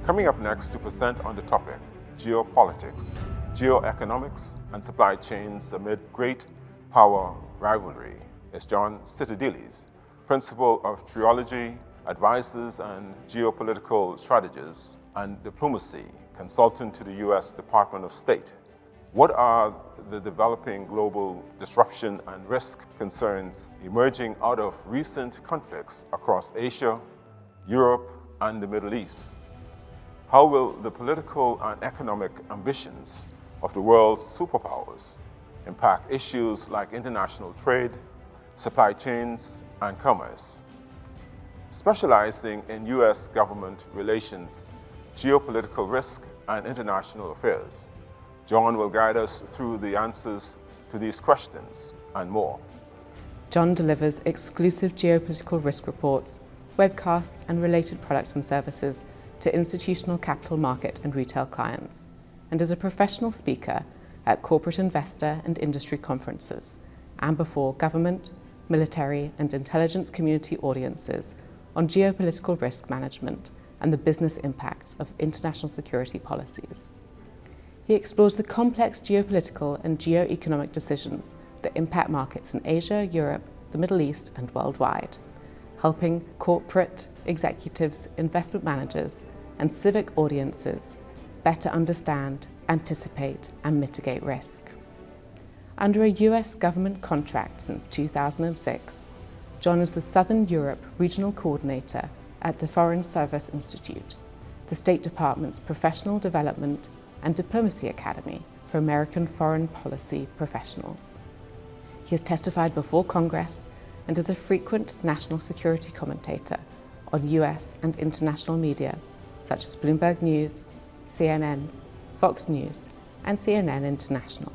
Coming up next to present on the topic, geopolitics, geoeconomics, and supply chains amid great power rivalry, is John Citadilis, Principal of Triology, Advisors and Geopolitical Strategies and Diplomacy, Consultant to the U.S. Department of State. What are the developing global disruption and risk concerns emerging out of recent conflicts across Asia, Europe, and the Middle East? How will the political and economic ambitions of the world's superpowers impact issues like international trade, supply chains, and commerce? Specializing in U.S. government relations, geopolitical risk, and international affairs, John will guide us through the answers to these questions and more. John delivers exclusive geopolitical risk reports, webcasts, and related products and services to institutional capital market and retail clients, and is a professional speaker at corporate investor and industry conferences, and before government, military, and intelligence community audiences on geopolitical risk management and the business impacts of international security policies. He explores the complex geopolitical and geoeconomic decisions that impact markets in Asia, Europe, the Middle East, and worldwide, helping corporate executives, investment managers, and civic audiences better understand, anticipate, and mitigate risk. Under a US government contract since 2006, John is the Southern Europe Regional Coordinator at the Foreign Service Institute, the State Department's Professional Development and Diplomacy Academy for American foreign policy professionals. He has testified before Congress and is a frequent national security commentator on US and international media such as Bloomberg News, CNN, Fox News, and CNN International.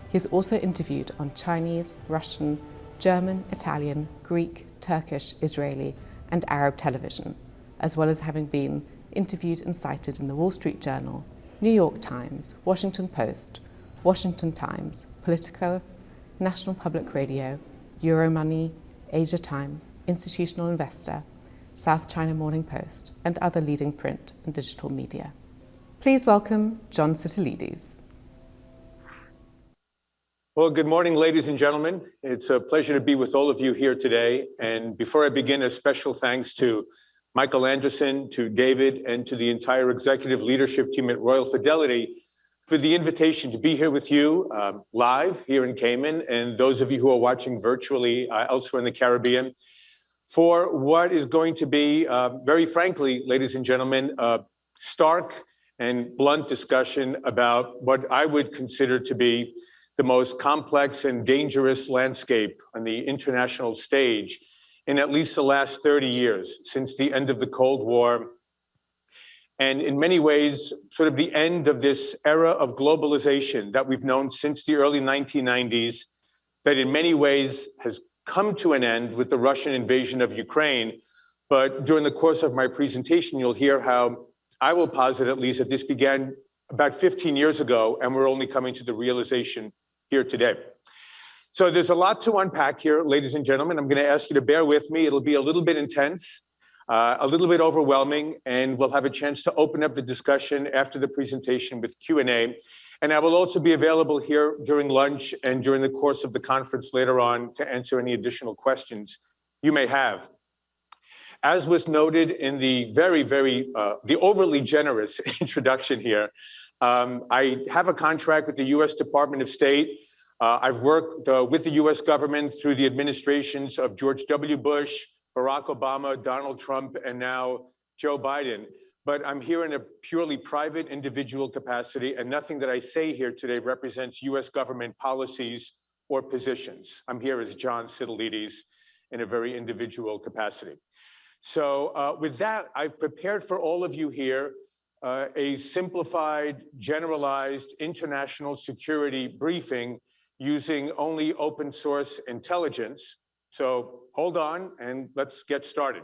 He is also interviewed on Chinese, Russian, German, Italian, Greek, Turkish, Israeli, and Arab television, as well as having been interviewed and cited in the Wall Street Journal, New York Times, Washington Post, Washington Times, Politico, National Public Radio, Euromoney, Asia Times, Institutional Investor, South China Morning Post, and other leading print and digital media. Please welcome John Citadilis. Well, good morning, ladies and gentlemen. It's a pleasure to be with all of you here today. And before I begin, a special thanks to Michael Anderson, to David, and to the entire executive leadership team at Royal Fidelity for the invitation to be here with you live here in Cayman, and those of you who are watching virtually elsewhere in the Caribbean, for what is going to be, very frankly, ladies and gentlemen, a stark and blunt discussion about what I would consider to be the most complex and dangerous landscape on the international stage in at least the last 30 years, since the end of the Cold War, and in many ways, sort of the end of this era of globalization that we've known since the early 1990s, that in many ways has come to an end with the Russian invasion of Ukraine. But during the course of my presentation, you'll hear how I will posit at least that this began about 15 years ago, and we're only coming to the realization here today. So there's a lot to unpack here, ladies and gentlemen. I'm going to ask you to bear with me. It'll be a little bit intense, a little bit overwhelming, and we'll have a chance to open up the discussion after the presentation with Q&A. And I will also be available here during lunch and during the course of the conference later on to answer any additional questions you may have. As was noted in the the overly generous introduction here, I have a contract with the U.S. Department of State. I've worked with the U.S. government through the administrations of George W. Bush, Barack Obama, Donald Trump, and now Joe Biden. But I'm here in a purely private individual capacity, and nothing that I say here today represents U.S. government policies or positions. I'm here as John Citadilis in a very individual capacity. So with that, I've prepared for all of you here a simplified, generalized international security briefing using only open source intelligence. So hold on and let's get started.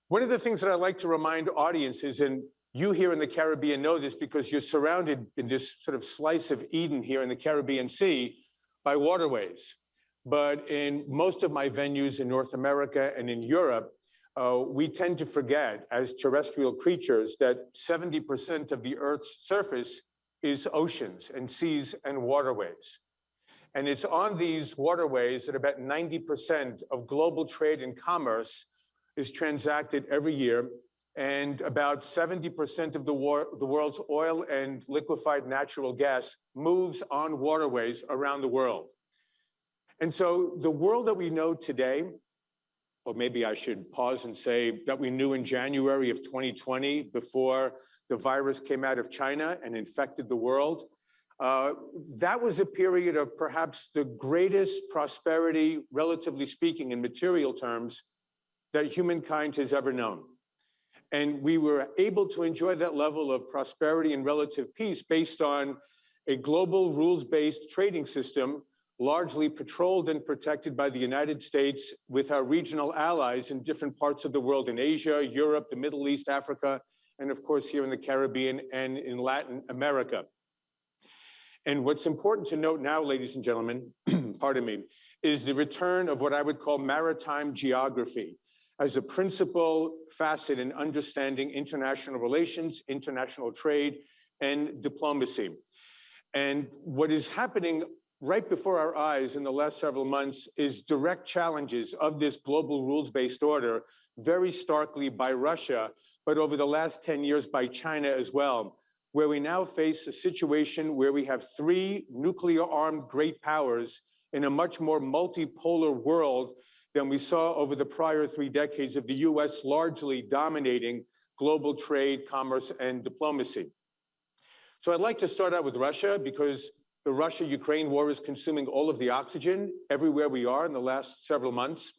One of the things that I like to remind audiences, and you here in the Caribbean know this because you're surrounded in this sort of slice of Eden here in the Caribbean Sea by waterways. But in most of my venues in North America and in Europe, we tend to forget as terrestrial creatures that 70% of the Earth's surface is oceans and seas and waterways. And it's on these waterways that about 90% of global trade and commerce is transacted every year. And about 70% of the world's oil and liquefied natural gas moves on waterways around the world. And so the world that we know today, or maybe I should pause and say that we knew in January of 2020 before the virus came out of China and infected the world, that was a period of perhaps the greatest prosperity, relatively speaking, in material terms, that humankind has ever known. And we were able to enjoy that level of prosperity and relative peace based on a global rules-based trading system, largely patrolled and protected by the United States with our regional allies in different parts of the world, in Asia, Europe, the Middle East, Africa, and of course here in the Caribbean and in Latin America. And what's important to note now, ladies and gentlemen, pardon me, is the return of what I would call maritime geography as a principal facet in understanding international relations, international trade, and diplomacy. And what is happening right before our eyes in the last several months is direct challenges of this global rules-based order, very starkly by Russia, but over the last 10 years by China as well, where we now face a situation where we have three nuclear-armed great powers in a much more multipolar world than we saw over the prior 3 decades of the US largely dominating global trade, commerce, and diplomacy. So I'd like to start out with Russia because the Russia-Ukraine war is consuming all of the oxygen everywhere we are in the last several months.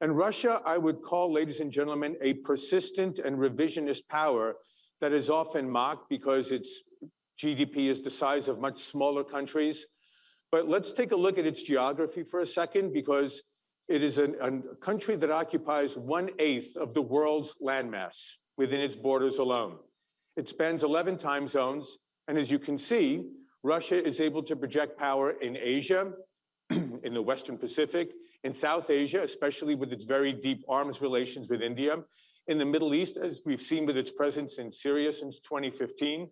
And Russia, I would call, ladies and gentlemen, a persistent and revisionist power that is often mocked because its GDP is the size of much smaller countries. But let's take a look at its geography for a second, because it is a country that occupies 1/8 of the world's landmass within its borders alone. It spans 11 time zones. And as you can see, Russia is able to project power in Asia, in the Western Pacific, in South Asia, especially with its very deep arms relations with India, in the Middle East, as we've seen with its presence in Syria since 2015,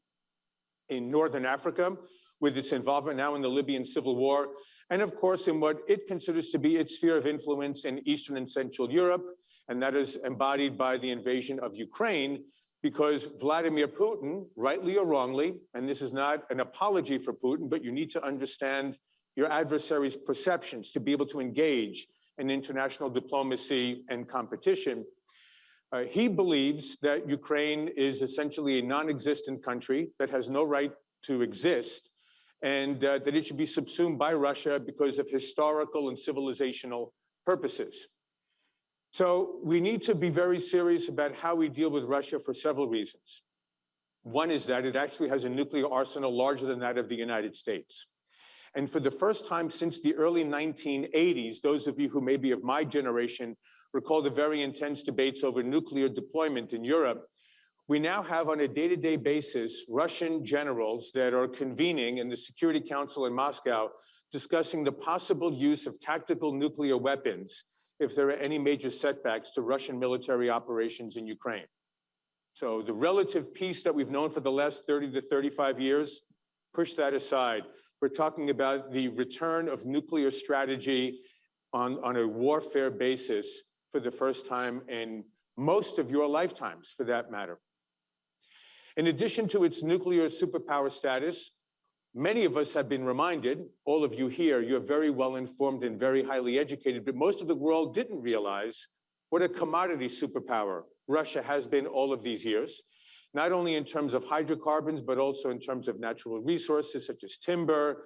in Northern Africa, with its involvement now in the Libyan civil war, and of course, in what it considers to be its sphere of influence in Eastern and Central Europe, and that is embodied by the invasion of Ukraine, because Vladimir Putin, rightly or wrongly, and this is not an apology for Putin, but you need to understand your adversary's perceptions to be able to engage in international diplomacy and competition. He believes that Ukraine is essentially a non-existent country that has no right to exist, and that it should be subsumed by Russia because of historical and civilizational purposes. So we need to be very serious about how we deal with Russia for several reasons. One is that it actually has a nuclear arsenal larger than that of the United States. And for the first time since the early 1980s, those of you who may be of my generation recall the very intense debates over nuclear deployment in Europe. We now have on a day-to-day basis Russian generals that are convening in the Security Council in Moscow discussing the possible use of tactical nuclear weapons if there are any major setbacks to Russian military operations in Ukraine. So the relative peace that we've known for the last 30 to 35 years, push that aside. We're talking about the return of nuclear strategy on a warfare basis for the first time in most of your lifetimes, for that matter. In addition to its nuclear superpower status, many of us have been reminded, all of you here, you're very well informed and very highly educated, but most of the world didn't realize what a commodity superpower Russia has been all of these years, not only in terms of hydrocarbons, but also in terms of natural resources such as timber,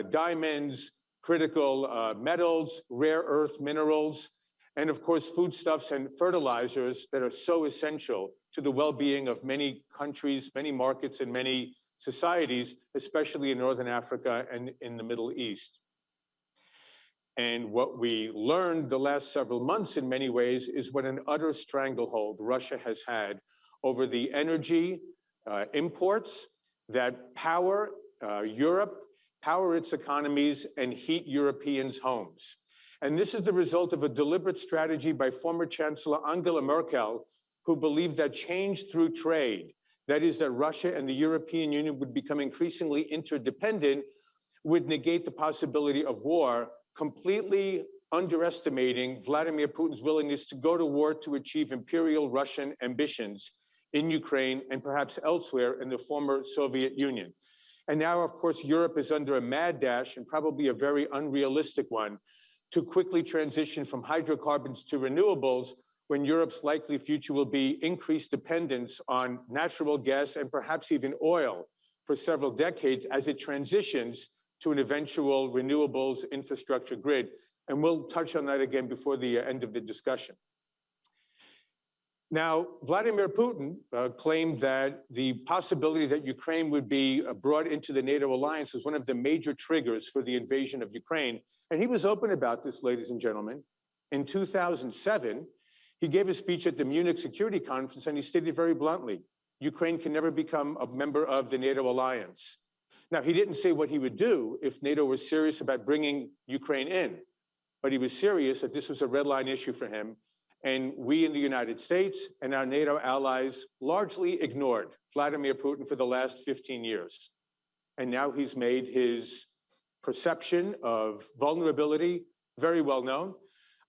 diamonds, critical metals, rare earth minerals, and of course, foodstuffs and fertilizers that are so essential to the well-being of many countries, many markets, and many societies, especially in Northern Africa and in the Middle East. And what we learned the last several months in many ways is what an utter stranglehold Russia has had over the energy imports that power Europe, power its economies, and heat Europeans' homes. And this is the result of a deliberate strategy by former Chancellor Angela Merkel, who believed that change through trade, that is, that Russia and the European Union would become increasingly interdependent, would negate the possibility of war, completely underestimating Vladimir Putin's willingness to go to war to achieve imperial Russian ambitions in Ukraine and perhaps elsewhere in the former Soviet Union. And now, of course, Europe is under a mad dash, and probably a very unrealistic one, to quickly transition from hydrocarbons to renewables, when Europe's likely future will be increased dependence on natural gas and perhaps even oil for several decades as it transitions to an eventual renewables infrastructure grid. And we'll touch on that again before the end of the discussion. Now, Vladimir Putin claimed that the possibility that Ukraine would be brought into the NATO alliance was one of the major triggers for the invasion of Ukraine. And he was open about this, ladies and gentlemen. In 2007, he gave a speech at the Munich Security Conference, and he stated very bluntly, Ukraine can never become a member of the NATO alliance. Now, he didn't say what he would do if NATO was serious about bringing Ukraine in, but he was serious that this was a red line issue for him. And we in the United States and our NATO allies largely ignored Vladimir Putin for the last 15 years. And now he's made his perception of vulnerability very well known,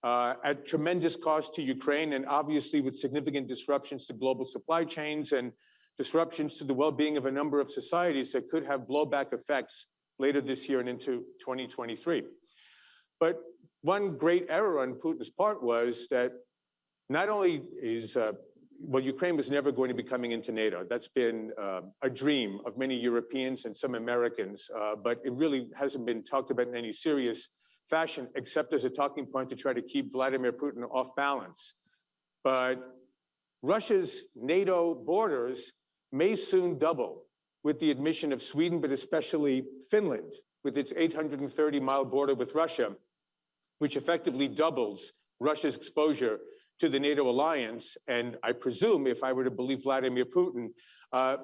at tremendous cost to Ukraine, and obviously with significant disruptions to global supply chains and disruptions to the well-being of a number of societies that could have blowback effects later this year and into 2023. But one great error on Putin's part was that not only is, Ukraine was never going to be coming into NATO. That's been a dream of many Europeans and some Americans, but it really hasn't been talked about in any serious fashion, except as a talking point to try to keep Vladimir Putin off balance. But Russia's NATO borders may soon double with the admission of Sweden, but especially Finland, with its 830-mile border with Russia, which effectively doubles Russia's exposure to the NATO alliance, and I presume, if I were to believe Vladimir Putin,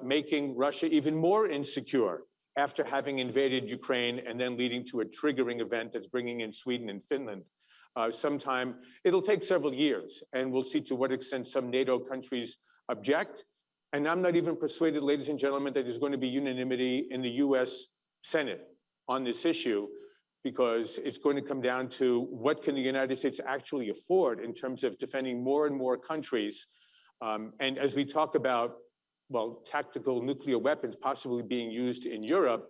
making Russia even more insecure after having invaded Ukraine and then leading to a triggering event that's bringing in Sweden and Finland sometime. It'll take several years, and we'll see to what extent some NATO countries object. And I'm not even persuaded, ladies and gentlemen, that there's going to be unanimity in the US Senate on this issue, because it's going to come down to what can the United States actually afford in terms of defending more and more countries. And as we talk about, well, tactical nuclear weapons possibly being used in Europe,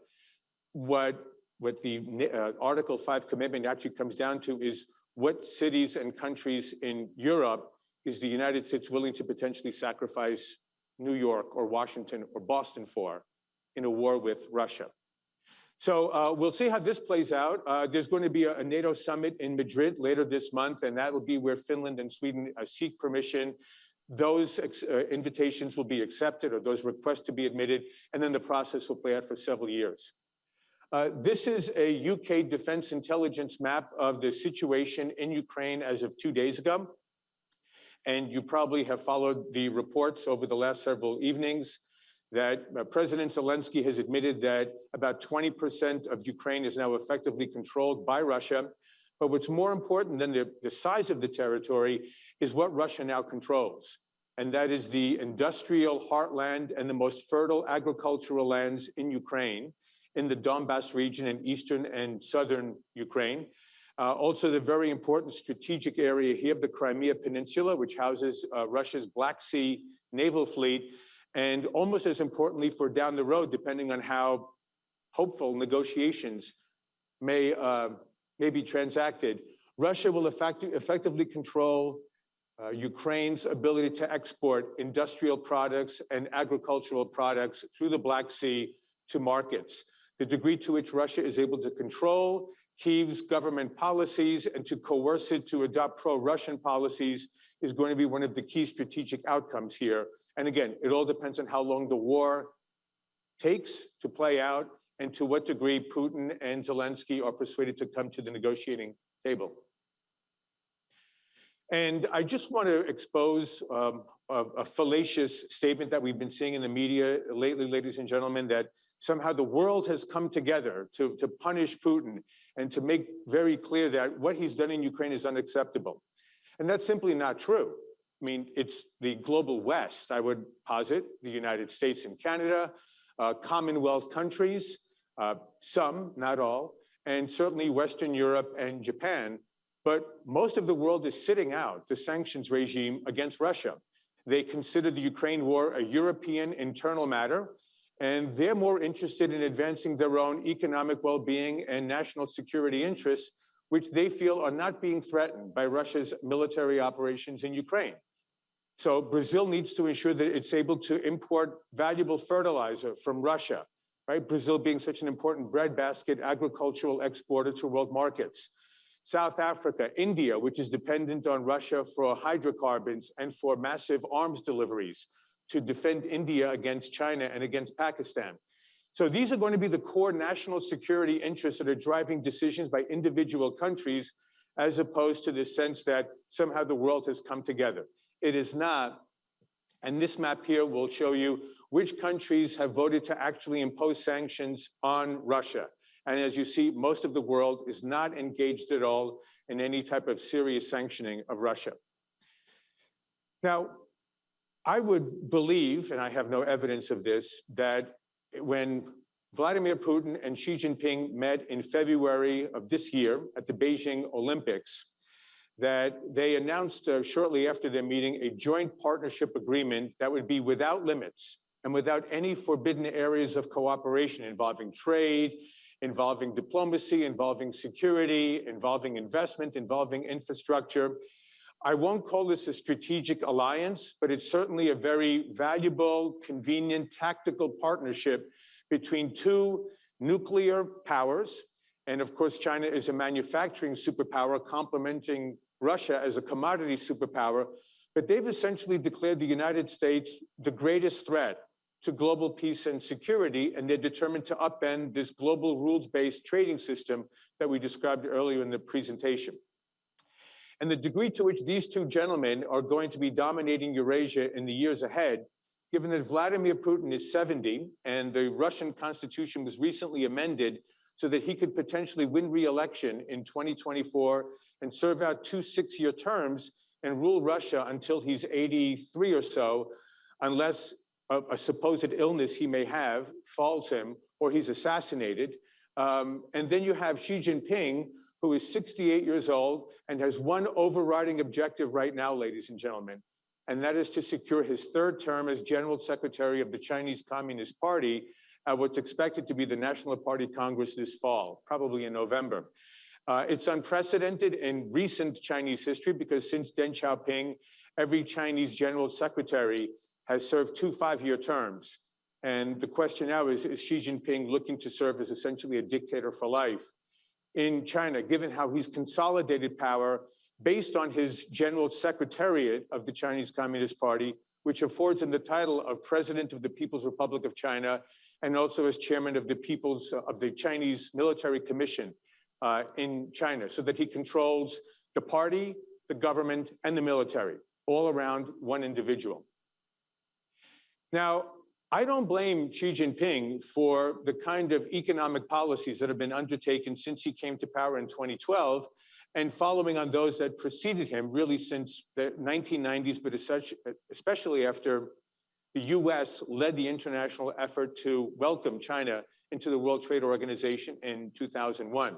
what the Article 5 commitment actually comes down to is what cities and countries in Europe is the United States willing to potentially sacrifice New York or Washington or Boston for in a war with Russia. So we'll see how this plays out. There's going to be a NATO summit in Madrid later this month, and that will be where Finland and Sweden seek permission. Those invitations will be accepted, or those requests to be admitted, and then the process will play out for several years. This is a UK Defense Intelligence map of the situation in Ukraine as of 2 days ago. And you probably have followed the reports over the last several evenings that President Zelensky has admitted that about 20% of Ukraine is now effectively controlled by Russia. But what's more important than the size of the territory is what Russia now controls. And that is the industrial heartland and the most fertile agricultural lands in Ukraine, in the Donbass region in eastern and southern Ukraine. Also, the very important strategic area here of the Crimea Peninsula, which houses Russia's Black Sea naval fleet. And almost as importantly for down the road, depending on how hopeful negotiations may be transacted, Russia will effectively control Ukraine's ability to export industrial products and agricultural products through the Black Sea to markets. The degree to which Russia is able to control Kyiv's government policies and to coerce it to adopt pro-Russian policies is going to be one of the key strategic outcomes here. And again, it all depends on how long the war takes to play out and to what degree Putin and Zelensky are persuaded to come to the negotiating table. And I just want to expose a fallacious statement that we've been seeing in the media lately, ladies and gentlemen, that somehow the world has come together to punish Putin and to make very clear that what he's done in Ukraine is unacceptable. And that's simply not true. I mean, it's the global West, I would posit, the United States and Canada, Commonwealth countries, some, not all, and certainly Western Europe and Japan. But most of the world is sitting out the sanctions regime against Russia. They consider the Ukraine war a European internal matter, and they're more interested in advancing their own economic well-being and national security interests, which they feel are not being threatened by Russia's military operations in Ukraine. So Brazil needs to ensure that it's able to import valuable fertilizer from Russia, right? Brazil being such an important breadbasket agricultural exporter to world markets. South Africa, India, which is dependent on Russia for hydrocarbons and for massive arms deliveries to defend India against China and against Pakistan. So these are going to be the core national security interests that are driving decisions by individual countries, as opposed to the sense that somehow the world has come together. It is not. And this map here will show you which countries have voted to actually impose sanctions on Russia. And as you see, most of the world is not engaged at all in any type of serious sanctioning of Russia. Now, I would believe, and I have no evidence of this, that when Vladimir Putin and Xi Jinping met in February of this year at the Beijing Olympics, that they announced shortly after their meeting a joint partnership agreement that would be without limits and without any forbidden areas of cooperation involving trade, involving diplomacy, involving security, involving investment, involving infrastructure. I won't call this a strategic alliance, but it's certainly a very valuable, convenient, tactical partnership between two nuclear powers. And of course, China is a manufacturing superpower complementing Russia as a commodity superpower. But they've essentially declared the United States the greatest threat to global peace and security, and they're determined to upend this global rules-based trading system that we described earlier in the presentation. And the degree to which these two gentlemen are going to be dominating Eurasia in the years ahead, given that Vladimir Putin is 70 and the Russian constitution was recently amended so that he could potentially win re-election in 2024 and serve out 2 6-year terms and rule Russia until he's 83 or so, unless a supposed illness he may have falls him or he's assassinated. And then you have Xi Jinping, who is 68 years old and has one overriding objective right now, ladies and gentlemen, and that is to secure his 3rd term as General Secretary of the Chinese Communist Party at what's expected to be the National Party Congress this fall, probably in November. It's unprecedented in recent Chinese history because since Deng Xiaoping, every Chinese General Secretary has served 2 5-year terms. And the question now is Xi Jinping looking to serve as essentially a dictator for life in China, given how he's consolidated power based on his General Secretariat of the Chinese Communist Party, which affords him the title of President of the People's Republic of China, and also as Chairman of the Chinese Military Commission in China, so that he controls the party, the government, and the military, all around one individual. Now, I don't blame Xi Jinping for the kind of economic policies that have been undertaken since he came to power in 2012 and following on those that preceded him really since the 1990s, but especially after the US led the international effort to welcome China into the World Trade Organization in 2001.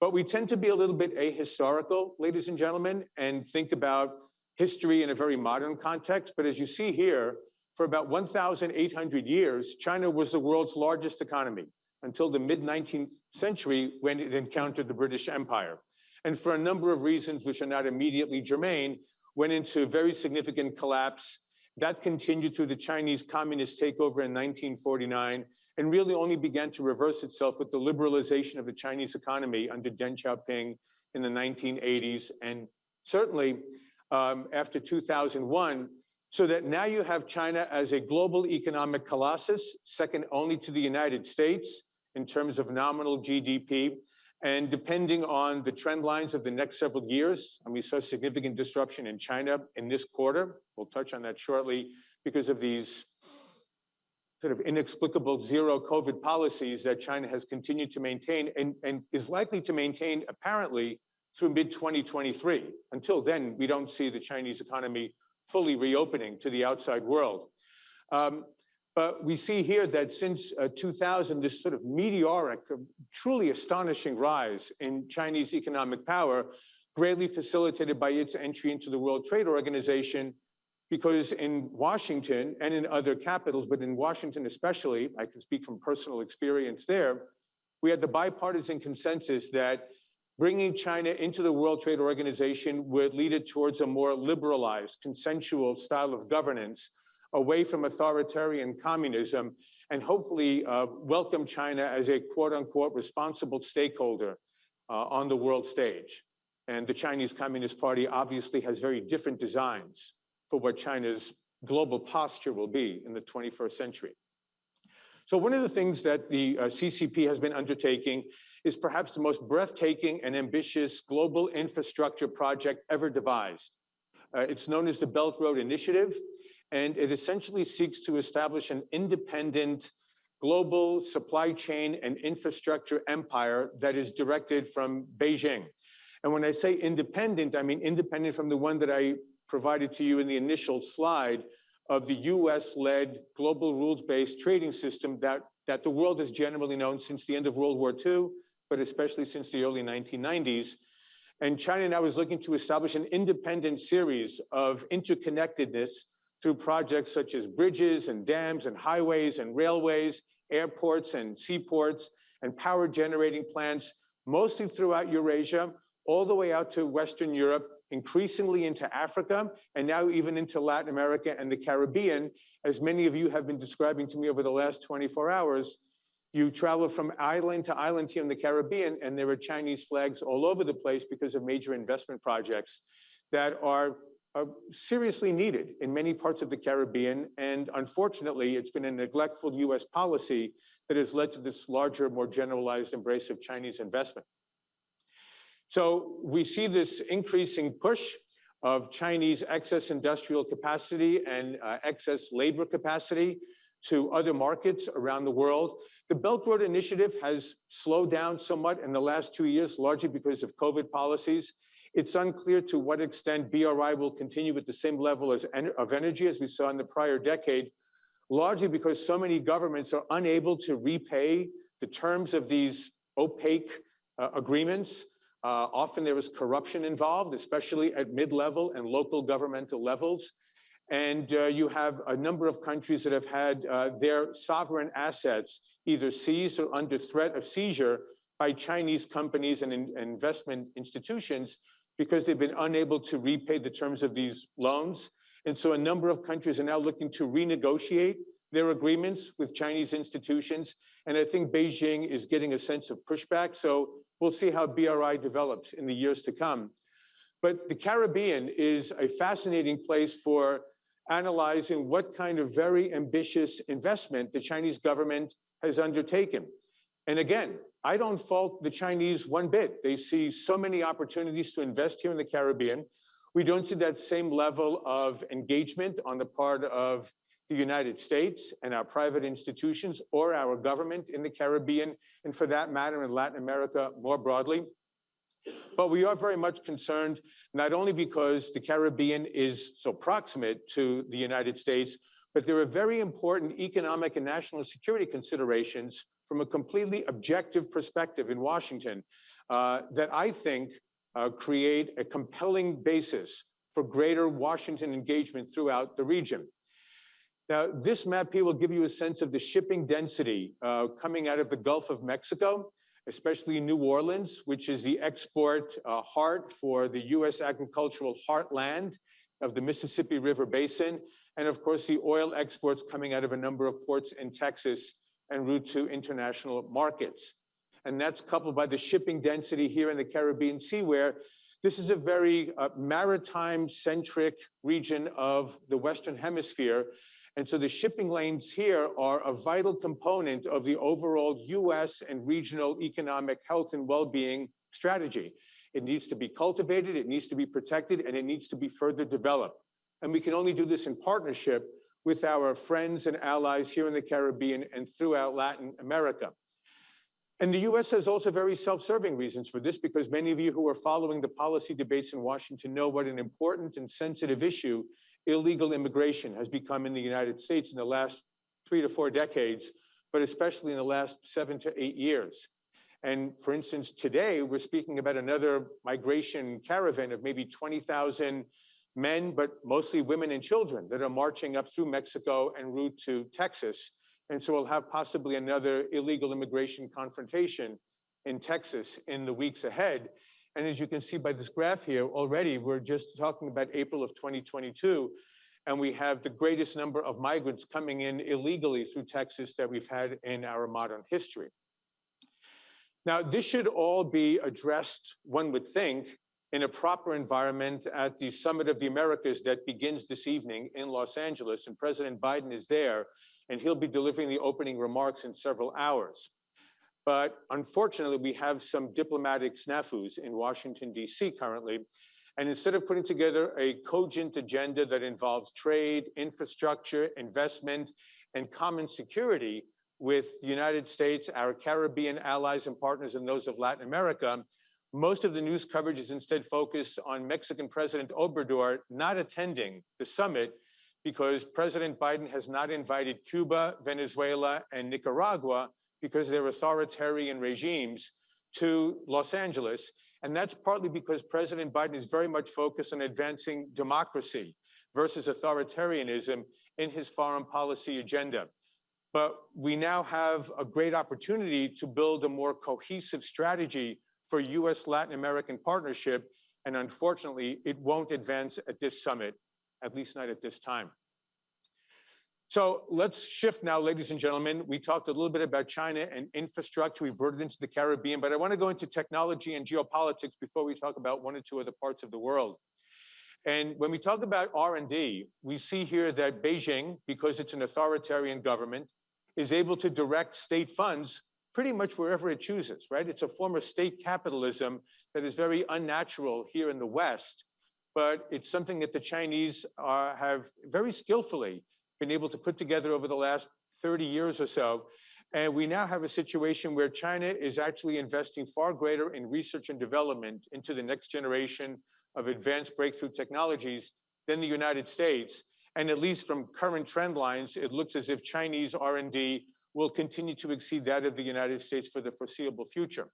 But we tend to be a little bit ahistorical, ladies and gentlemen, and think about history in a very modern context. But as you see here, for about 1,800 years, China was the world's largest economy until the mid-19th century when it encountered the British Empire. And for a number of reasons which are not immediately germane, went into very significant collapse. That continued through the Chinese communist takeover in 1949 and really only began to reverse itself with the liberalization of the Chinese economy under Deng Xiaoping in the 1980s and certainly after 2001. So that now you have China as a global economic colossus, second only to the United States in terms of nominal GDP. And depending on the trend lines of the next several years, and we saw significant disruption in China in this quarter. We'll touch on that shortly because of these sort of inexplicable zero COVID policies that China has continued to maintain and is likely to maintain apparently through mid-2023. Until then, we don't see the Chinese economy fully reopening to the outside world. But we see here that since 2000, this sort of meteoric, truly astonishing rise in Chinese economic power, greatly facilitated by its entry into the World Trade Organization, because in Washington and in other capitals, but in Washington especially, I can speak from personal experience there, we had the bipartisan consensus that bringing China into the World Trade Organization would lead it towards a more liberalized, consensual style of governance, away from authoritarian communism, and hopefully welcome China as a quote-unquote responsible stakeholder on the world stage. And the Chinese Communist Party obviously has very different designs for what China's global posture will be in the 21st century. So one of the things that the CCP has been undertaking is perhaps the most breathtaking and ambitious global infrastructure project ever devised. It's known as the Belt Road Initiative, and it essentially seeks to establish an independent global supply chain and infrastructure empire that is directed from Beijing. And when I say independent, I mean independent from the one that I provided to you in the initial slide of the US-led global rules-based trading system that the world has generally known since the end of World War II, but especially since the early 1990s. And China now is looking to establish an independent series of interconnectedness through projects such as bridges and dams and highways and railways, airports and seaports, and power generating plants, mostly throughout Eurasia, all the way out to Western Europe, increasingly into Africa, and now even into Latin America and the Caribbean. As many of you have been describing to me over the last 24 hours, you travel from island to island here in the Caribbean, and there are Chinese flags all over the place because of major investment projects that are seriously needed in many parts of the Caribbean. And unfortunately, it's been a neglectful US policy that has led to this larger, more generalized embrace of Chinese investment. So we see this increasing push of Chinese excess industrial capacity and excess labor capacity to other markets around the world. The Belt Road Initiative has slowed down somewhat in the last 2 years, largely because of COVID policies. It's unclear to what extent BRI will continue at the same level of energy as we saw in the prior decade, largely because so many governments are unable to repay the terms of these opaque agreements. Often there is corruption involved, especially at mid-level and local governmental levels. And you have a number of countries that have had their sovereign assets either seized or under threat of seizure by Chinese companies and investment institutions because they've been unable to repay the terms of these loans. And so a number of countries are now looking to renegotiate their agreements with Chinese institutions. And I think Beijing is getting a sense of pushback. So we'll see how BRI develops in the years to come. But the Caribbean is a fascinating place for analyzing what kind of very ambitious investment the Chinese government has undertaken. And again, I don't fault the Chinese one bit. They see so many opportunities to invest here in the Caribbean. We don't see that same level of engagement on the part of the United States and our private institutions or our government in the Caribbean, and for that matter, in Latin America more broadly. But we are very much concerned, not only because the Caribbean is so proximate to the United States, but there are very important economic and national security considerations from a completely objective perspective in Washington that I think create a compelling basis for greater Washington engagement throughout the region. Now, this map here will give you a sense of the shipping density coming out of the Gulf of Mexico, especially New Orleans, which is the export heart for the US agricultural heartland of the Mississippi River Basin. And of course, the oil exports coming out of a number of ports in Texas en route to international markets. And that's coupled by the shipping density here in the Caribbean Sea, where this is a very maritime-centric region of the Western Hemisphere. And so the shipping lanes here are a vital component of the overall US and regional economic health and well-being strategy. It needs to be cultivated, it needs to be protected, and it needs to be further developed. And we can only do this in partnership with our friends and allies here in the Caribbean and throughout Latin America. And the US has also very self-serving reasons for this, because many of you who are following the policy debates in Washington know what an important and sensitive issue illegal immigration has become in the United States in the last 3 to 4 decades, but especially in the last 7 to 8 years. And for instance, today we're speaking about another migration caravan of maybe 20,000 men, but mostly women and children that are marching up through Mexico en route to Texas. And so we'll have possibly another illegal immigration confrontation in Texas in the weeks ahead. And as you can see by this graph here, already we're just talking about April of 2022, and we have the greatest number of migrants coming in illegally through Texas that we've had in our modern history. Now, this should all be addressed, one would think, in a proper environment at the Summit of the Americas that begins this evening in Los Angeles, and President Biden is there, and he'll be delivering the opening remarks in several hours. But unfortunately, we have some diplomatic snafus in Washington, D.C. currently, and instead of putting together a cogent agenda that involves trade, infrastructure, investment, and common security with the United States, our Caribbean allies and partners, and those of Latin America, most of the news coverage is instead focused on Mexican President Obrador not attending the summit because President Biden has not invited Cuba, Venezuela, and Nicaragua because they're authoritarian regimes to Los Angeles. And that's partly because President Biden is very much focused on advancing democracy versus authoritarianism in his foreign policy agenda. But we now have a great opportunity to build a more cohesive strategy for US Latin American partnership. And unfortunately, it won't advance at this summit, at least not at this time. So let's shift now, ladies and gentlemen. We talked a little bit about China and infrastructure. We brought it into the Caribbean, but I want to go into technology and geopolitics before we talk about one or two other parts of the world. And when we talk about R&D, we see here that Beijing, because it's an authoritarian government, is able to direct state funds pretty much wherever it chooses, right? It's a form of state capitalism that is very unnatural here in the West, but it's something that the Chinese have very skillfully been able to put together over the last 30 years or so. And we now have a situation where China is actually investing far greater in research and development into the next generation of advanced breakthrough technologies than the United States. And at least from current trend lines, it looks as if Chinese R&D will continue to exceed that of the United States for the foreseeable future.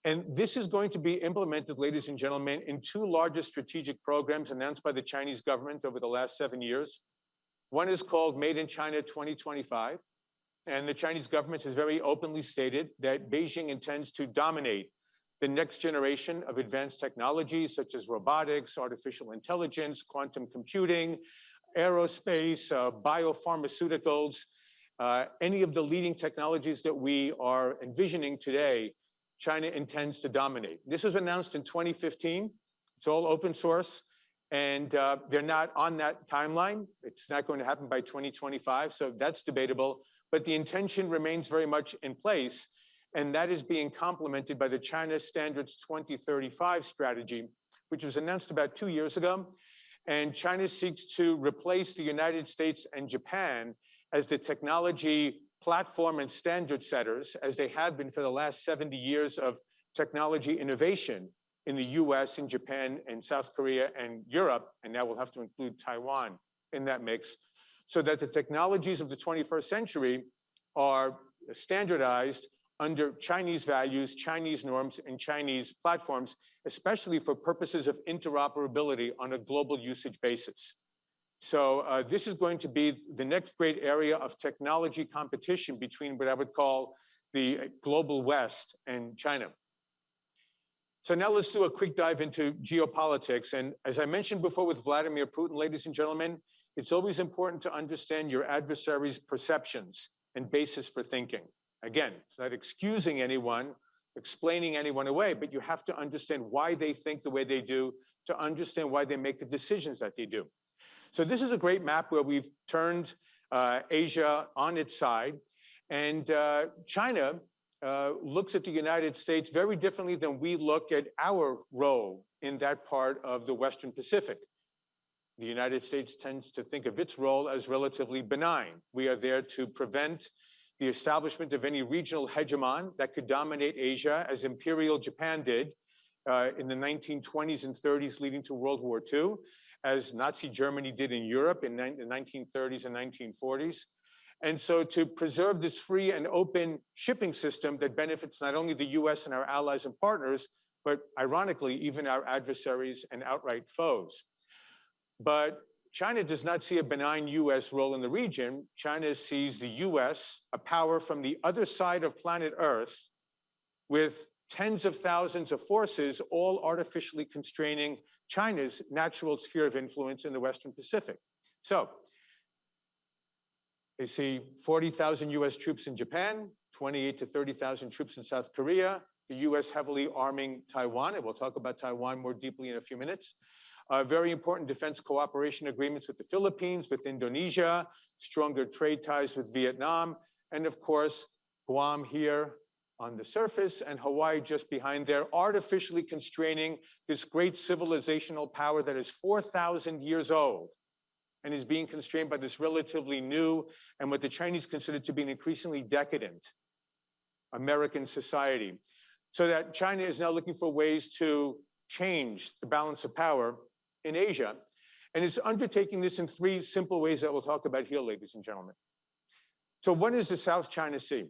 And this is going to be implemented, ladies and gentlemen, in two largest strategic programs announced by the Chinese government over the last 7 years. One is called Made in China 2025. And the Chinese government has very openly stated that Beijing intends to dominate the next generation of advanced technologies such as robotics, artificial intelligence, quantum computing, aerospace, biopharmaceuticals, any of the leading technologies that we are envisioning today, China intends to dominate. This was announced in 2015. It's all open source. And they're not on that timeline. It's not going to happen by 2025, so that's debatable. But the intention remains very much in place, and that is being complemented by the China Standards 2035 strategy, which was announced about 2 years ago. And China seeks to replace the United States and Japan as the technology platform and standard setters, as they have been for the last 70 years of technology innovation in the US, in Japan, and South Korea, and Europe, and now we'll have to include Taiwan in that mix, so that the technologies of the 21st century are standardized under Chinese values, Chinese norms, and Chinese platforms, especially for purposes of interoperability on a global usage basis. So this is going to be the next great area of technology competition between what I would call the global West and China. So now let's do a quick dive into geopolitics. And as I mentioned before with Vladimir Putin, ladies and gentlemen, it's always important to understand your adversary's perceptions and basis for thinking. Again, it's not excusing anyone, explaining anyone away, but you have to understand why they think the way they do, to understand why they make the decisions that they do. So this is a great map where we've turned Asia on its side, and China looks at the United States very differently than we look at our role in that part of the Western Pacific. the United States tends to think of its role as relatively benign. We are there to prevent the establishment of any regional hegemon that could dominate Asia, as Imperial Japan did in the 1920s and 30s, leading to World War II, as Nazi Germany did in Europe in the 1930s and 1940s. And so to preserve this free and open shipping system that benefits not only the US and our allies and partners, but ironically, even our adversaries and outright foes. But China does not see a benign US role in the region. China sees the US, a power from the other side of planet Earth, with tens of thousands of forces, all artificially constraining China's natural sphere of influence in the Western Pacific. So they see 40,000 US troops in Japan, 28 to 30,000 troops in South Korea, the US heavily arming Taiwan, and we'll talk about Taiwan more deeply in a few minutes. Very important defense cooperation agreements with the Philippines, with Indonesia, stronger trade ties with Vietnam, and of course, Guam here on the surface and Hawaii just behind there, artificially constraining this great civilizational power that is 4,000 years old and is being constrained by this relatively new and what the Chinese consider to be an increasingly decadent American society. So that China is now looking for ways to change the balance of power in Asia. And it's undertaking this in three simple ways that we'll talk about here, ladies and gentlemen. So what is the South China Sea?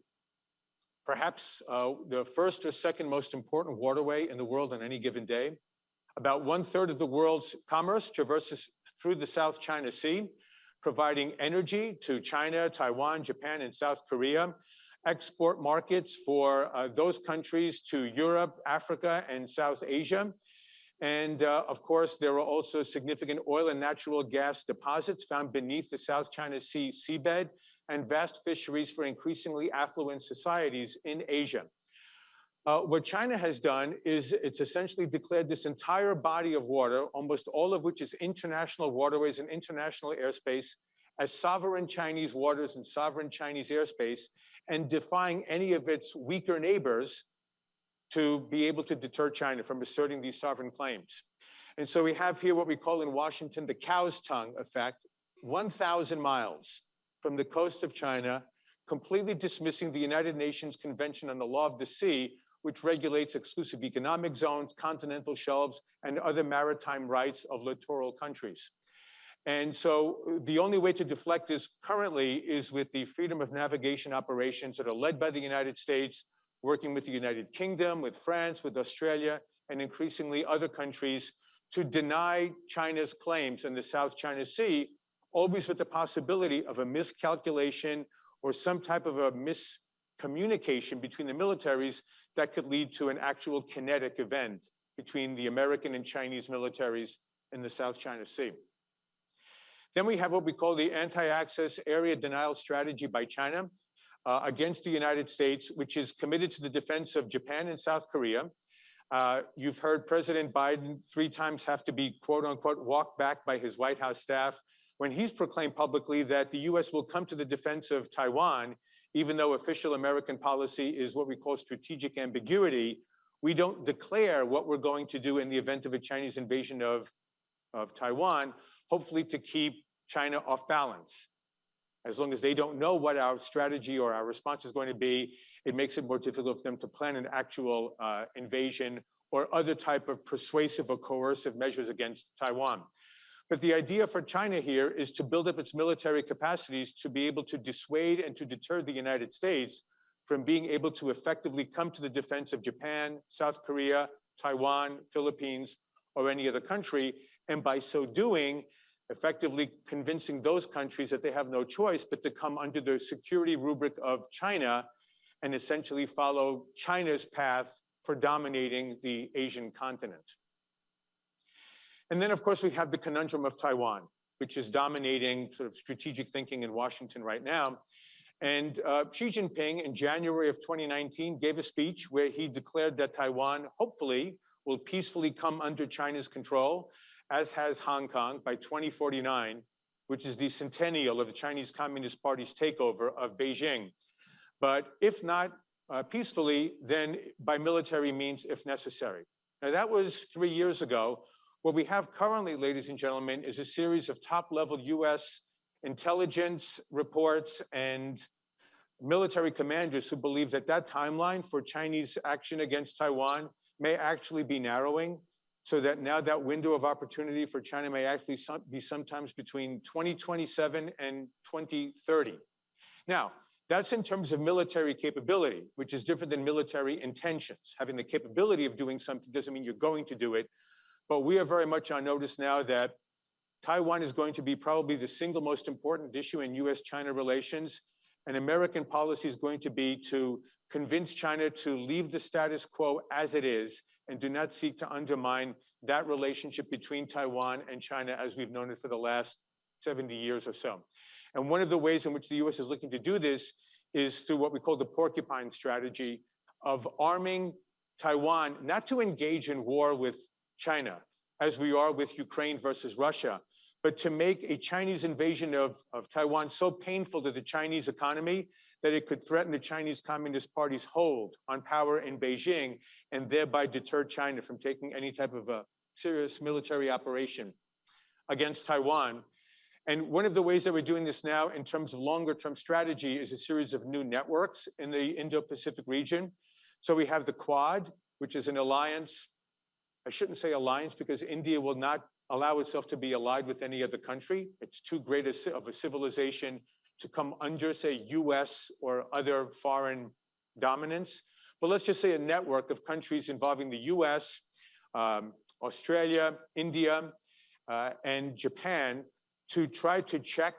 Perhaps the first or second most important waterway in the world on any given day. About 1/3 of the world's commerce traverses through the South China Sea, providing energy to China, Taiwan, Japan, and South Korea, export markets for those countries to Europe, Africa, and South Asia. And of course, there are also significant oil and natural gas deposits found beneath the South China Sea seabed and vast fisheries for increasingly affluent societies in Asia. What China has done is it's essentially declared this entire body of water, almost all of which is international waterways and international airspace, as sovereign Chinese waters and sovereign Chinese airspace, and defying any of its weaker neighbors to be able to deter China from asserting these sovereign claims. And so we have here what we call in Washington the cow's tongue effect, 1,000 miles from the coast of China, completely dismissing the United Nations Convention on the Law of the Sea, which regulates exclusive economic zones, continental shelves, and other maritime rights of littoral countries. And so the only way to deflect this currently is with the freedom of navigation operations that are led by the United States, working with the United Kingdom, with France, with Australia, and increasingly other countries to deny China's claims in the South China Sea, always with the possibility of a miscalculation or some type of a miscommunication between the militaries that could lead to an actual kinetic event between the American and Chinese militaries in the South China Sea. Then we have what we call the anti-access area denial strategy by China against the United States, which is committed to the defense of Japan and South Korea. You've heard President Biden 3 times have to be, quote unquote, walked back by his White House staff when he's proclaimed publicly that the US will come to the defense of Taiwan, even though official American policy is what we call strategic ambiguity. We don't declare what we're going to do in the event of a Chinese invasion of Taiwan, hopefully to keep China off balance. As long as they don't know what our strategy or our response is going to be, it makes it more difficult for them to plan an actual invasion or other type of persuasive or coercive measures against Taiwan. But the idea for China here is to build up its military capacities to be able to dissuade and to deter the United States from being able to effectively come to the defense of Japan, South Korea, Taiwan, Philippines, or any other country. And by so doing, effectively convincing those countries that they have no choice but to come under the security rubric of China and essentially follow China's path for dominating the Asian continent. And then, of course, we have the conundrum of Taiwan, which is dominating sort of strategic thinking in Washington right now. And Xi Jinping in January of 2019 gave a speech where he declared that Taiwan hopefully will peacefully come under China's control, as has Hong Kong, by 2049, which is the centennial of the Chinese Communist Party's takeover of Beijing. But if not peacefully, then by military means if necessary. Now, that was 3 years ago. What we have currently, ladies and gentlemen, is a series of top-level US intelligence reports and military commanders who believe that that timeline for Chinese action against Taiwan may actually be narrowing, so that now that window of opportunity for China may actually be sometimes between 2027 and 2030. Now, that's in terms of military capability, which is different than military intentions. Having the capability of doing something doesn't mean you're going to do it. But we are very much on notice now that Taiwan is going to be probably the single most important issue in US-China relations. And American policy is going to be to convince China to leave the status quo as it is and do not seek to undermine that relationship between Taiwan and China as we've known it for the last 70 years or so. And one of the ways in which the US is looking to do this is through what we call the porcupine strategy of arming Taiwan, not to engage in war with China, as we are with Ukraine versus Russia, but to make a Chinese invasion of Taiwan so painful to the Chinese economy that it could threaten the Chinese Communist Party's hold on power in Beijing and thereby deter China from taking any type of a serious military operation against Taiwan. And one of the ways that we're doing this now in terms of longer-term strategy is a series of new networks in the Indo-Pacific region. So we have the Quad, which is an alliance. I shouldn't say alliance because India will not allow itself to be allied with any other country. It's too great of a civilization to come under, say, US or other foreign dominance. But let's just say a network of countries involving the US, Australia, India, and Japan to try to check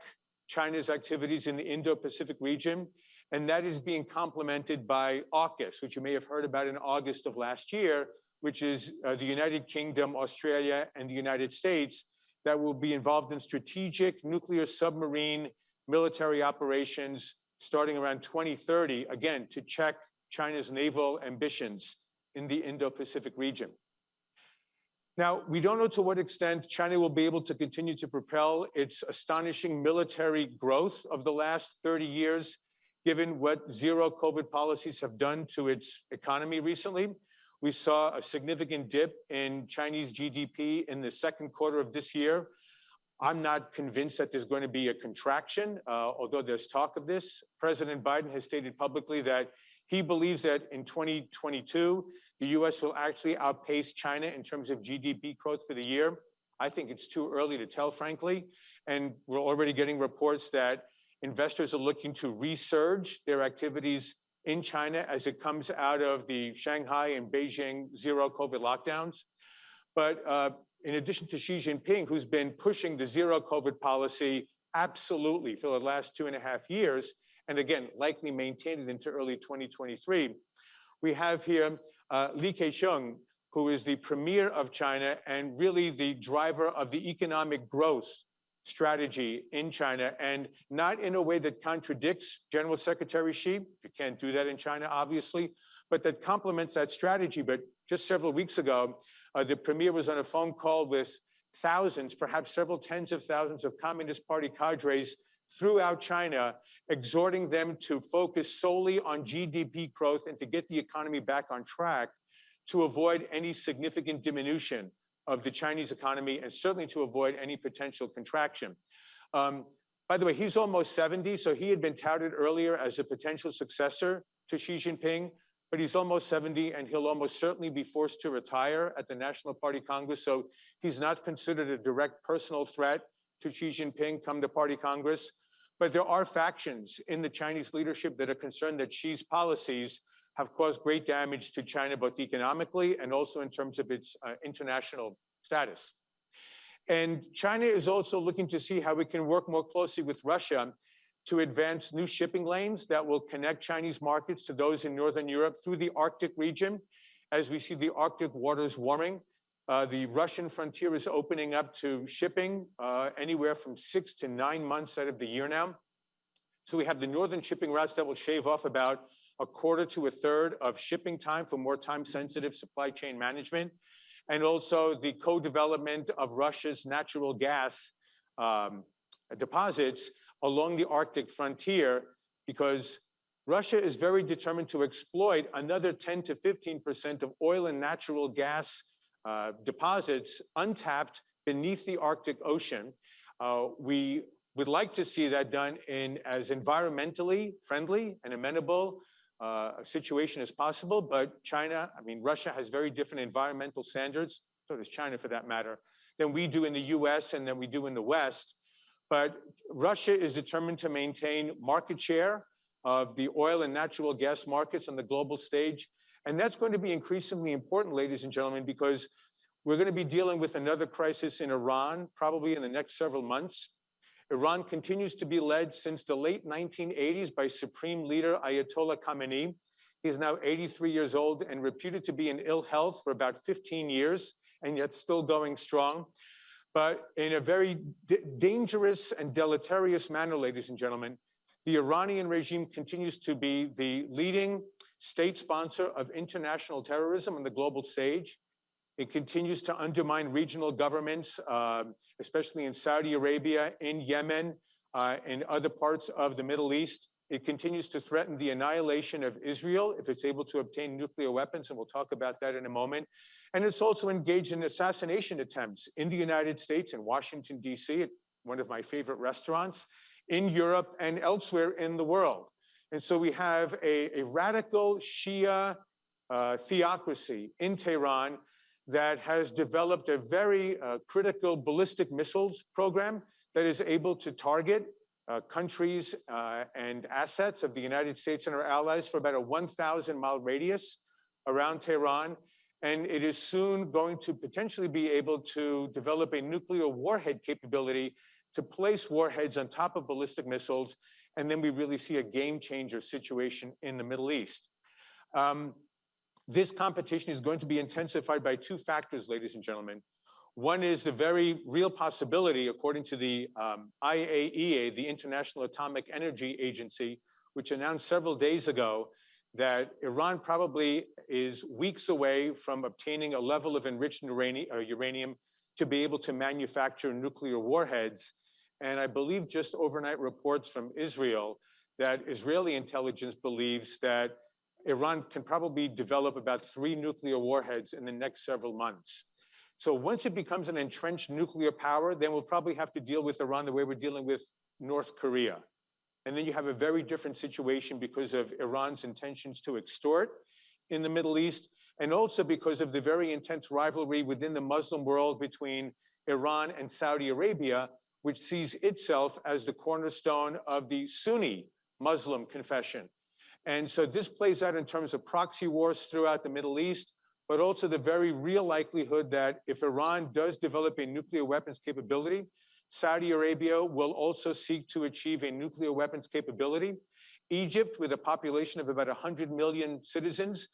China's activities in the Indo-Pacific region. And that is being complemented by AUKUS, which you may have heard about in August of last year, which is the United Kingdom, Australia, and the United States that will be involved in strategic nuclear submarine military operations starting around 2030, again, to check China's naval ambitions in the Indo-Pacific region. Now, we don't know to what extent China will be able to continue to propel its astonishing military growth of the last 30 years, given what zero COVID policies have done to its economy recently. We saw a significant dip in Chinese GDP in the second quarter of this year. I'm not convinced that there's going to be a contraction, although there's talk of this. President Biden has stated publicly that he believes that in 2022, the US will actually outpace China in terms of GDP growth for the year. I think it's too early to tell, frankly. And we're already getting reports that investors are looking to resurge their activities in China as it comes out of the Shanghai and Beijing zero COVID lockdowns. But in addition to Xi Jinping, who's been pushing the zero COVID policy absolutely for the last 2.5 years, and again, likely maintained it into early 2023, we have here Li Keqiang, who is the premier of China and really the driver of the economic growth strategy in China, and not in a way that contradicts General Secretary Xi. You can't do that in China, obviously, but that complements that strategy. But just several weeks ago, the premier was on a phone call with thousands, perhaps several tens of thousands of Communist Party cadres throughout China, exhorting them to focus solely on GDP growth and to get the economy back on track to avoid any significant diminution of the Chinese economy and certainly to avoid any potential contraction. By the way, he's almost 70, so he had been touted earlier as a potential successor to Xi Jinping, but he's almost 70 and he'll almost certainly be forced to retire at the National Party Congress. So he's not considered a direct personal threat to Xi Jinping come the Party Congress. But there are factions in the Chinese leadership that are concerned that Xi's policies have caused great damage to China, both economically and also in terms of its international status. And China is also looking to see how we can work more closely with Russia to advance new shipping lanes that will connect Chinese markets to those in Northern Europe through the Arctic region. As we see the Arctic waters warming, the Russian frontier is opening up to shipping anywhere from 6 to 9 months out of the year now. So we have the northern shipping routes that will shave off about a quarter to a third of shipping time for more time-sensitive supply chain management, and also the co-development of Russia's natural gas deposits along the Arctic frontier, because Russia is very determined to exploit another 10 to 15% of oil and natural gas deposits untapped beneath the Arctic Ocean. We would like to see that done in as environmentally friendly and amenable a situation as possible, but Russia has very different environmental standards, so does China for that matter, than we do in the US and than we do in the West. But Russia is determined to maintain market share of the oil and natural gas markets on the global stage. And that's going to be increasingly important, ladies and gentlemen, because we're going to be dealing with another crisis in Iran, probably in the next several months. Iran continues to be led since the late 1980s by Supreme Leader Ayatollah Khamenei. He is now 83 years old and reputed to be in ill health for about 15 years, and yet still going strong. But in a very dangerous and deleterious manner, ladies and gentlemen, the Iranian regime continues to be the leading state sponsor of international terrorism on the global stage. It continues to undermine regional governments, especially in Saudi Arabia, in Yemen, in other parts of the Middle East. It continues to threaten the annihilation of Israel if it's able to obtain nuclear weapons, and we'll talk about that in a moment. And it's also engaged in assassination attempts in the United States, in Washington, D.C., at one of my favorite restaurants, in Europe and elsewhere in the world. And so we have a radical Shia theocracy in Tehran that has developed a very critical ballistic missiles program that is able to target countries and assets of the United States and our allies for about a 1,000-mile radius around Tehran. And it is soon going to potentially be able to develop a nuclear warhead capability to place warheads on top of ballistic missiles. And then we really see a game changer situation in the Middle East. This competition is going to be intensified by two factors, ladies and gentlemen. One is the very real possibility, according to the IAEA, the International Atomic Energy Agency, which announced several days ago that Iran probably is weeks away from obtaining a level of enriched uranium to be able to manufacture nuclear warheads. And I believe just overnight reports from Israel that Israeli intelligence believes that Iran can probably develop about 3 nuclear warheads in the next several months. So once it becomes an entrenched nuclear power, then we'll probably have to deal with Iran the way we're dealing with North Korea. And then you have a very different situation because of Iran's intentions to extort in the Middle East, and also because of the very intense rivalry within the Muslim world between Iran and Saudi Arabia, which sees itself as the cornerstone of the Sunni Muslim confession. And so this plays out in terms of proxy wars throughout the Middle East, but also the very real likelihood that if Iran does develop a nuclear weapons capability, Saudi Arabia will also seek to achieve a nuclear weapons capability. Egypt, with a population of about 100 million citizens,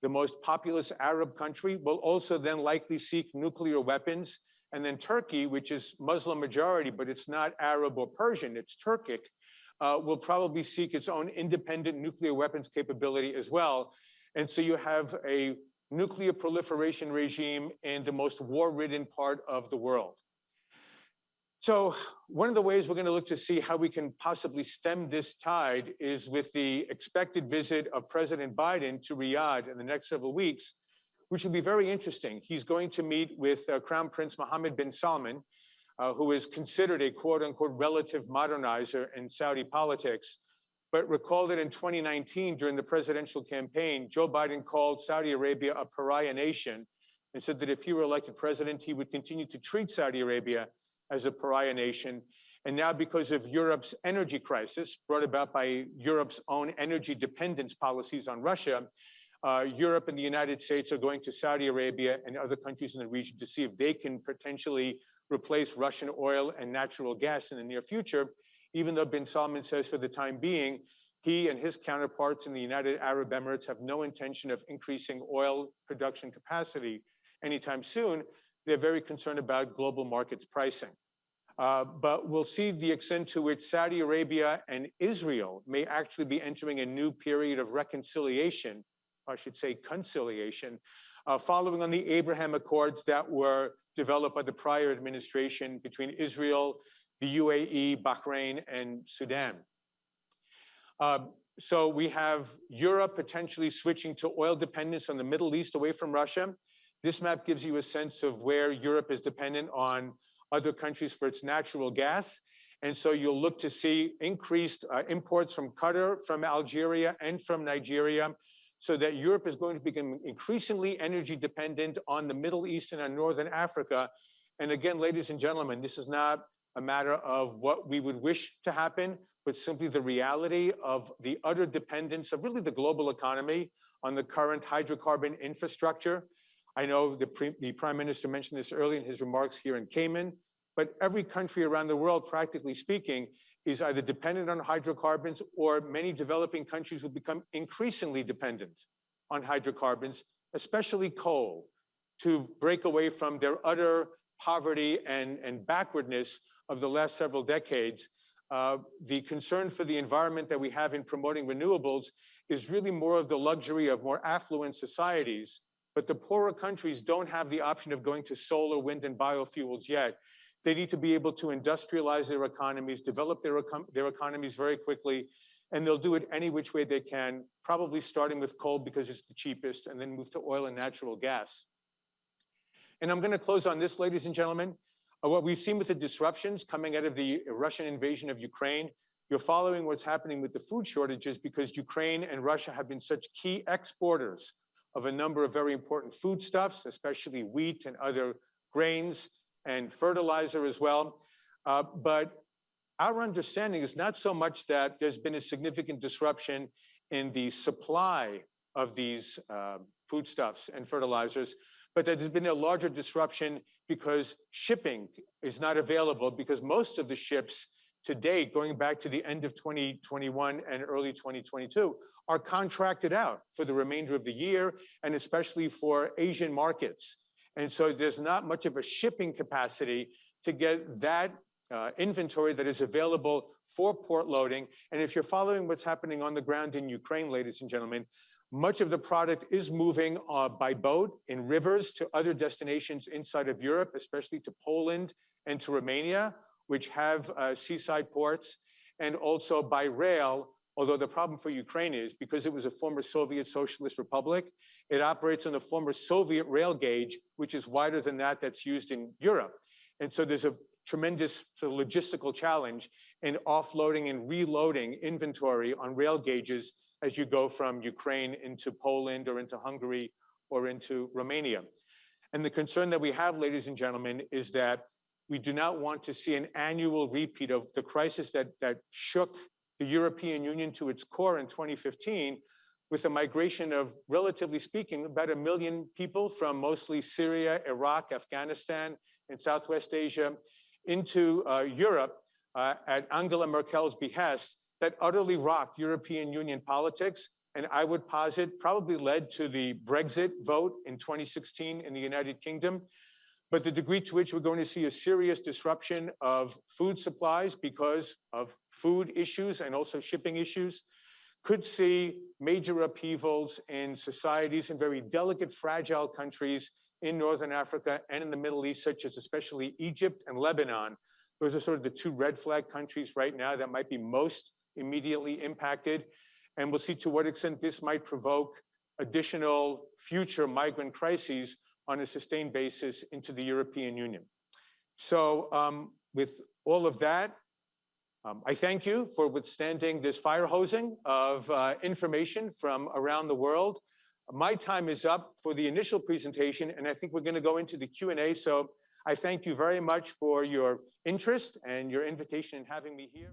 the most populous Arab country, will also then likely seek nuclear weapons. And then Turkey, which is Muslim majority, but it's not Arab or Persian, it's Turkic, will probably seek its own independent nuclear weapons capability as well. And so you have a nuclear proliferation regime in the most war-ridden part of the world. So one of the ways we're going to look to see how we can possibly stem this tide is with the expected visit of President Biden to Riyadh in the next several weeks, which will be very interesting. He's going to meet with Crown Prince Mohammed bin Salman, who is considered a quote-unquote relative modernizer in Saudi politics. But recall that in 2019, during the presidential campaign, Joe Biden called Saudi Arabia a pariah nation and said that if he were elected president, he would continue to treat Saudi Arabia as a pariah nation. And now, because of Europe's energy crisis, brought about by Europe's own energy dependence policies on Russia, Europe and the United States are going to Saudi Arabia and other countries in the region to see if they can potentially replace Russian oil and natural gas in the near future, even though bin Salman says for the time being, he and his counterparts in the United Arab Emirates have no intention of increasing oil production capacity anytime soon. They're very concerned about global markets pricing. But we'll see the extent to which Saudi Arabia and Israel may actually be entering a new period of reconciliation, I should say conciliation, following on the Abraham Accords that were developed by the prior administration between Israel, the UAE, Bahrain, and Sudan. So we have Europe potentially switching to oil dependence on the Middle East away from Russia. This map gives you a sense of where Europe is dependent on other countries for its natural gas. And so you'll look to see increased imports from Qatar, from Algeria, and from Nigeria, so that Europe is going to become increasingly energy dependent on the Middle East and on Northern Africa. And again, ladies and gentlemen, this is not a matter of what we would wish to happen, but simply the reality of the utter dependence of really the global economy on the current hydrocarbon infrastructure. I know the Prime Minister mentioned this earlier in his remarks here in Cayman, but every country around the world, practically speaking, is either dependent on hydrocarbons, or many developing countries will become increasingly dependent on hydrocarbons, especially coal, to break away from their utter poverty and backwardness of the last several decades. The concern for the environment that we have in promoting renewables is really more of the luxury of more affluent societies, but the poorer countries don't have the option of going to solar, wind, and biofuels yet. They need to be able to industrialize their economies, develop their economies very quickly, and they'll do it any which way they can, probably starting with coal because it's the cheapest, and then move to oil and natural gas. And I'm going to close on this, ladies and gentlemen. What we've seen with the disruptions coming out of the Russian invasion of Ukraine, you're following what's happening with the food shortages because Ukraine and Russia have been such key exporters of a number of very important foodstuffs, especially wheat and other grains, and fertilizer as well. But our understanding is not so much that there's been a significant disruption in the supply of these foodstuffs and fertilizers, but that there's been a larger disruption because shipping is not available, because most of the ships to date, going back to the end of 2021 and early 2022, are contracted out for the remainder of the year, and especially for Asian markets. And so there's not much of a shipping capacity to get that inventory that is available for port loading. And if you're following what's happening on the ground in Ukraine, ladies and gentlemen, much of the product is moving by boat in rivers to other destinations inside of Europe, especially to Poland and to Romania, which have seaside ports, and also by rail. Although the problem for Ukraine is because it was a former Soviet Socialist Republic, it operates on the former Soviet rail gauge, which is wider than that's used in Europe. And so there's a tremendous sort of logistical challenge in offloading and reloading inventory on rail gauges as you go from Ukraine into Poland or into Hungary or into Romania. And the concern that we have, ladies and gentlemen, is that we do not want to see an annual repeat of the crisis that shook the European Union to its core in 2015, with the migration of, relatively speaking, about 1 million people from mostly Syria, Iraq, Afghanistan, and Southwest Asia into Europe at Angela Merkel's behest, that utterly rocked European Union politics. And I would posit probably led to the Brexit vote in 2016 in the United Kingdom. But the degree to which we're going to see a serious disruption of food supplies because of food issues and also shipping issues could see major upheavals in societies in very delicate, fragile countries in Northern Africa and in the Middle East, such as especially Egypt and Lebanon. Those are sort of the two red flag countries right now that might be most immediately impacted. And we'll see to what extent this might provoke additional future migrant crises on a sustained basis into the European Union. So with all of that, I thank you for withstanding this fire hosing of information from around the world. My time is up for the initial presentation, and I think we're going to go into the Q&A. So I thank you very much for your interest and your invitation in having me here.